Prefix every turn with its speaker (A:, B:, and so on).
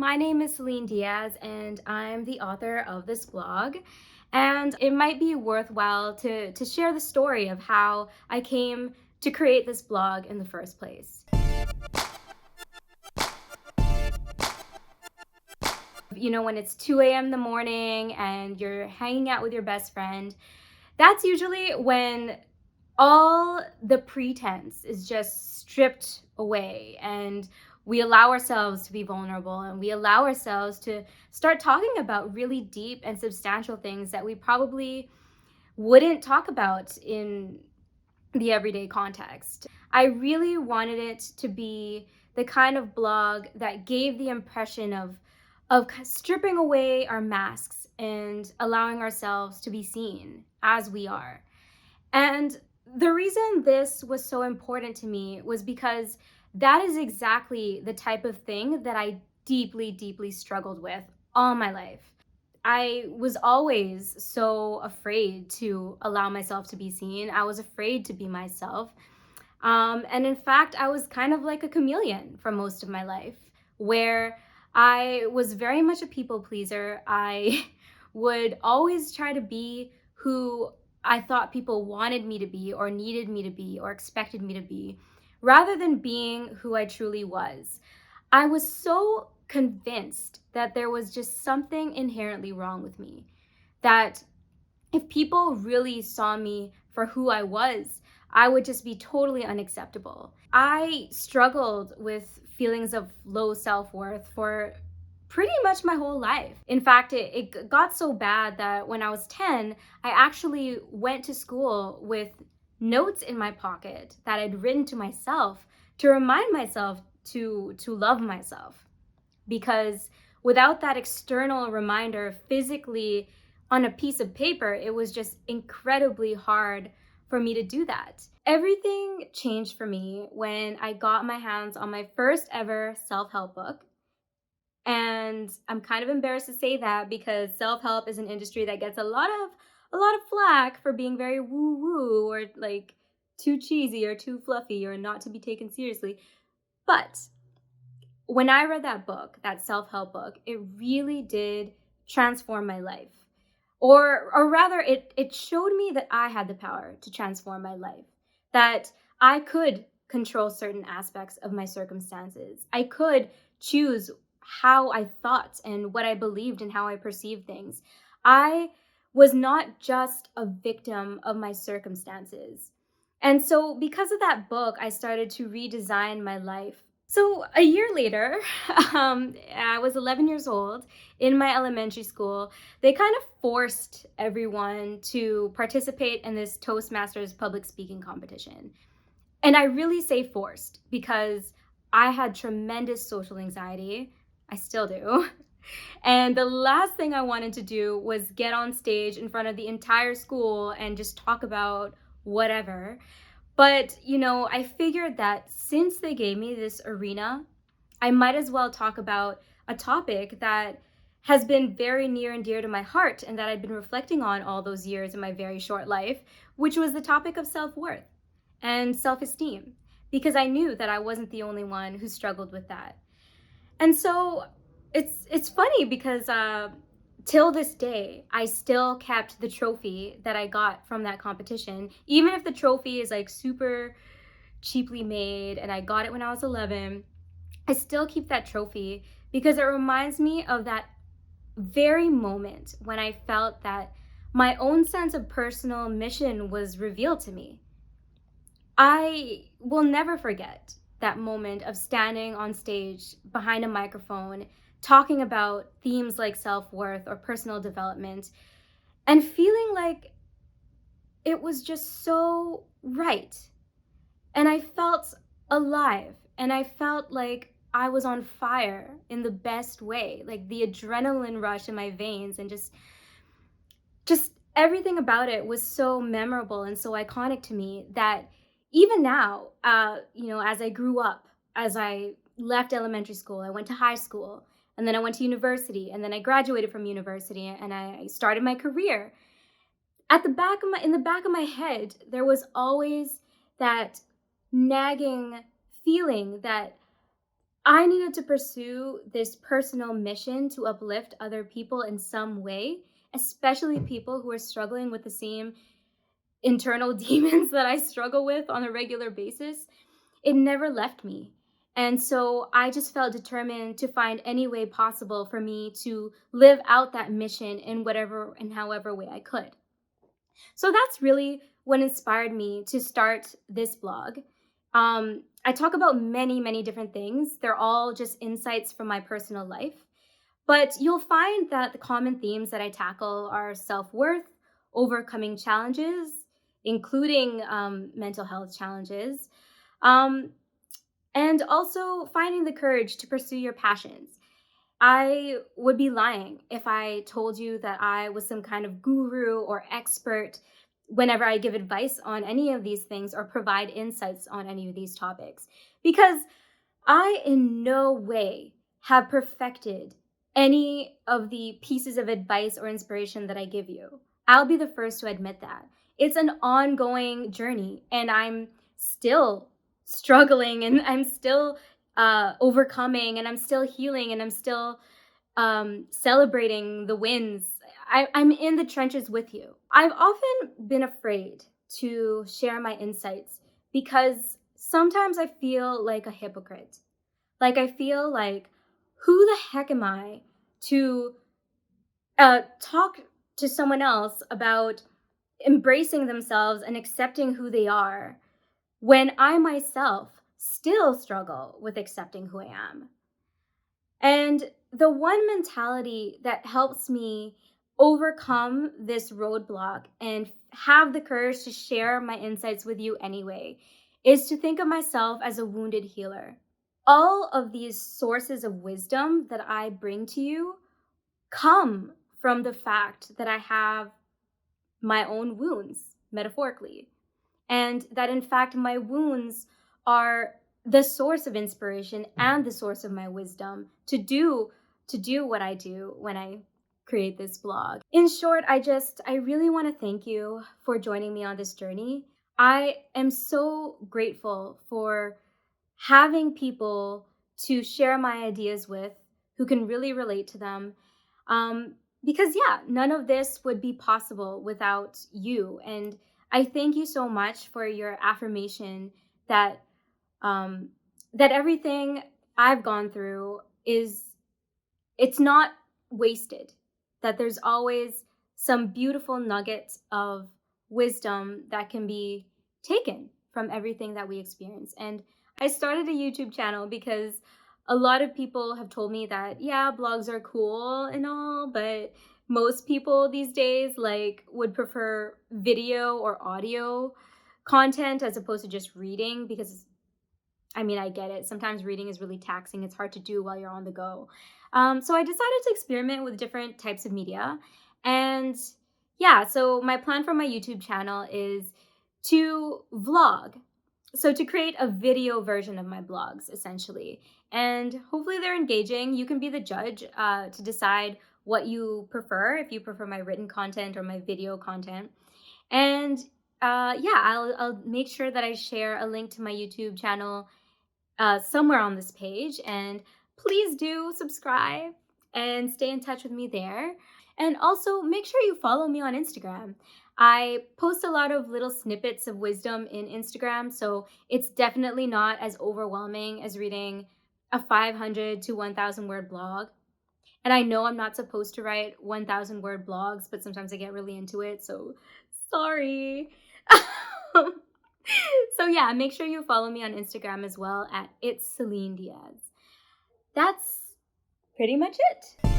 A: My name is Celine Diaz, and I'm the author of this blog. And it might be worthwhile to share the story of how I came to create this blog in the first place. When it's 2 a.m. in the morning and you're hanging out with your best friend, that's usually when all the pretense is just stripped away and we allow ourselves to be vulnerable and we allow ourselves to start talking about really deep and substantial things that we probably wouldn't talk about in the everyday context. I really wanted it to be the kind of blog that gave the impression of stripping away our masks and allowing ourselves to be seen as we are. And the reason this was so important to me was because that is exactly the type of thing that I deeply, deeply struggled with all my life. I was always so afraid to allow myself to be seen. I was afraid to be myself. And in fact, I was kind of like a chameleon for most of my life, where I was very much a people pleaser. I would always try to be who I thought people wanted me to be, or needed me to be, or expected me to be, rather than being who I truly was. I was so convinced that there was just something inherently wrong with me, that if people really saw me for who I was, I would just be totally unacceptable. I struggled with feelings of low self-worth for pretty much my whole life. In fact, it got so bad that when I was 10, I actually went to school with notes in my pocket that I'd written to myself to remind myself to love myself. Because without that external reminder physically on a piece of paper, it was just incredibly hard for me to do that. Everything changed for me when I got my hands on my first ever self-help book. And I'm kind of embarrassed to say that because self-help is an industry that gets a lot of flack for being very woo-woo or like too cheesy or too fluffy or not to be taken seriously. But when I read that book, that self-help book, it really did transform my life. Or rather, it showed me that I had the power to transform my life, that I could control certain aspects of my circumstances. I could choose how I thought and what I believed and how I perceived things. I was not just a victim of my circumstances. And so because of that book, I started to redesign my life. So a year later, I was 11 years old in my elementary school. They kind of forced everyone to participate in this Toastmasters public speaking competition. And I really say forced because I had tremendous social anxiety. I still do. And the last thing I wanted to do was get on stage in front of the entire school and just talk about whatever. But, I figured that since they gave me this arena, I might as well talk about a topic that has been very near and dear to my heart and that I've been reflecting on all those years in my very short life, which was the topic of self-worth and self-esteem, because I knew that I wasn't the only one who struggled with that. And so it's funny because till this day, I still kept the trophy that I got from that competition, even if the trophy is like super cheaply made and I got it when I was 11. I still keep that trophy because it reminds me of that very moment when I felt that my own sense of personal mission was revealed to me. I will never forget that moment of standing on stage behind a microphone, talking about themes like self-worth or personal development, and feeling like it was just so right. And I felt alive, and I felt like I was on fire in the best way, like the adrenaline rush in my veins, and just everything about it was so memorable and so iconic to me that even now, as I grew up, as I left elementary school, I went to high school, and then I went to university, and then I graduated from university, and I started my career. In the back of my head, there was always that nagging feeling that I needed to pursue this personal mission to uplift other people in some way, especially people who are struggling with the same internal demons that I struggle with on a regular basis. It never left me. And so I just felt determined to find any way possible for me to live out that mission in whatever and however way I could. So that's really what inspired me to start this blog. I talk about many, many different things. They're all just insights from my personal life. But you'll find that the common themes that I tackle are self worth, overcoming challenges, including mental health challenges, um, and also finding the courage to pursue your passions. I would be lying if I told you that I was some kind of guru or expert whenever I give advice on any of these things or provide insights on any of these topics, because I in no way have perfected any of the pieces of advice or inspiration that I give you. I'll be the first to admit that. It's an ongoing journey, and I'm still struggling, and I'm still overcoming, and I'm still healing, and I'm still celebrating the wins. I'm in the trenches with you. I've often been afraid to share my insights because sometimes I feel like a hypocrite. Like, I feel like, who the heck am I to talk to someone else about embracing themselves and accepting who they are when I myself still struggle with accepting who I am? And the one mentality that helps me overcome this roadblock and have the courage to share my insights with you anyway is to think of myself as a wounded healer. All of these sources of wisdom that I bring to you come from the fact that I have my own wounds, metaphorically, and that in fact my wounds are the source of inspiration and the source of my wisdom to do what I do when I create this blog. In short, I really want to thank you for joining me on this journey. I am so grateful for having people to share my ideas with who can really relate to them. Because, yeah, none of this would be possible without you. And I thank you so much for your affirmation that um, that everything I've gone through it's not wasted. That there's always some beautiful nugget of wisdom that can be taken from everything that we experience. And I started a YouTube channel because a lot of people have told me that, yeah, blogs are cool and all, but most people these days would prefer video or audio content as opposed to just reading, because I mean, I get it. Sometimes reading is really taxing. It's hard to do while you're on the go. So I decided to experiment with different types of media. And yeah, so my plan for my YouTube channel is to vlog. So to create a video version of my blogs, essentially. And hopefully they're engaging. You can be the judge to decide what you prefer, if you prefer my written content or my video content. And yeah, I'll make sure that I share a link to my YouTube channel somewhere on this page. And please do subscribe and stay in touch with me there. And also make sure you follow me on Instagram. I post a lot of little snippets of wisdom in Instagram, so it's definitely not as overwhelming as reading a 500 to 1,000 word blog. And I know I'm not supposed to write 1,000 word blogs, but sometimes I get really into it, so sorry. So yeah, make sure you follow me on Instagram as well at It's Celine Diaz. That's pretty much it.